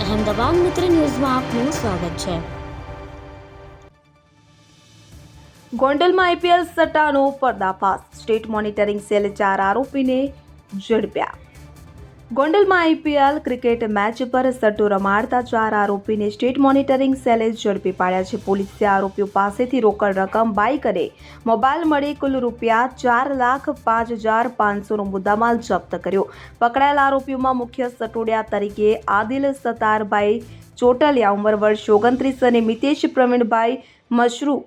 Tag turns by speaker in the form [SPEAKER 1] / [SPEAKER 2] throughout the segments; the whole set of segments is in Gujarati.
[SPEAKER 1] અહેમદાબાદ મિત્ર ન્યૂઝમાં આપનું સ્વાગત છે।
[SPEAKER 2] ગોંડલમાં આઈપીએલ સટ્ટાનો પર્દાફાશ, સ્ટેટ મોનિટરિંગ સેલે 4 આરોપીને ઝડપ્યા। ગોંડલમાં આઈપીએલ ક્રિકેટ મેચ પર સટ્ટો રમાડતા 4 આરોપીને સ્ટેટ મોનિટરિંગ સેલે ઝડપી પાડ્યા છે। પોલીસે આરોપીઓ પાસેથી રોકડ રકમ, બાઇક અને મોબાઈલ મળી કુલ રૂપિયા 4,05,500નો મુદ્દામાલ જપ્ત કર્યો। પકડાયેલ આરોપીઓમાં મુખ્ય સટોડિયા તરીકે આદિલ સત્તારભાઈ ચોટલિયા ઉંમર વર્ષ 29 અને મિતેશ પ્રવીણભાઈ મશરૂ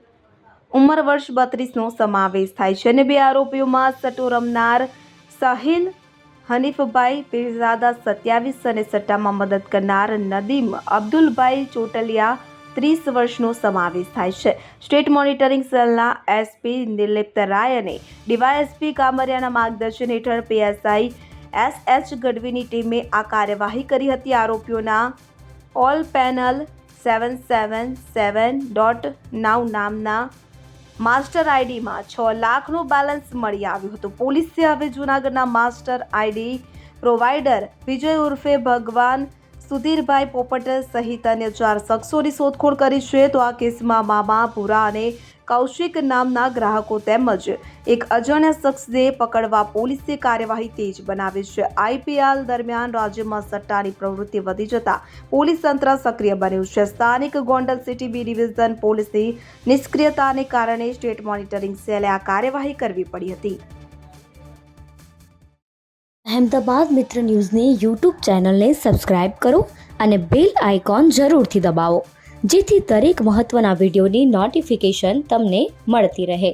[SPEAKER 2] ઉંમર વર્ષ 32નો સમાવેશ થાય છે અને 2 આરોપીઓમાં સટ્ટો રમનાર સાહિલ હનીફભાઈ પીરઝાદા 27 અને સટ્ટામાં મદદ કરનાર નદીમ અબ્દુલભાઈ ચોટલિયા 30 વર્ષનો સમાવેશ થાય છે। સ્ટેટ મોનિટરિંગ સેલના એસપી નિર્લિપ્ત રાય અને ડીવાયએસપી કામરિયાના માર્ગદર્શન હેઠળ પીએસઆઈ એસએચ ગઢવીની ટીમે આ કાર્યવાહી કરી હતી। આરોપીઓના ઓલ પેનલ 777.9 નામના માસ્ટર આઈડીમાં 6 લાખનું બેલેન્સ મળી આવ્યું હતું। પોલીસે હવે જૂનાગઢના માસ્ટર આઈડી પ્રોવાઈડર વિજય ઉર્ફે ભગવાન સુધીરભાઈ પોપટ સહિત અન્ય 4 શખ્સોની શોધખોળ કરી છે। તો આ કેસમાં મામા, પુરા અને કૌશિક નામના ગ્રાહકો તેમજ એક અજાણ્યા શખ્સને પકડવા પોલીસે કાર્યવાહી તેજ બનાવી છે। આઈપીએલ દરમિયાન રાજ્યમાં સટ્ટાની પ્રવૃત્તિ વધી જતા પોલીસ તંત્ર સક્રિય બન્યું છે। સ્થાનિક ગોંડલ સિટી બી ડિવિઝન પોલીસની નિષ્ક્રિયતાને કારણે સ્ટેટ મોનિટરિંગ સેલે આ કાર્યવાહી કરવી પડી હતી।
[SPEAKER 1] અહેમદાબાદ મિત્ર ન્યૂઝની યુટ્યુબ ચેનલને સબસ્ક્રાઇબ કરો અને બેલ આઇકોન જરૂરથી દબાવો, જેથી દરેક મહત્વના વિડીયોની નોટિફિકેશન તમને મળતી રહે।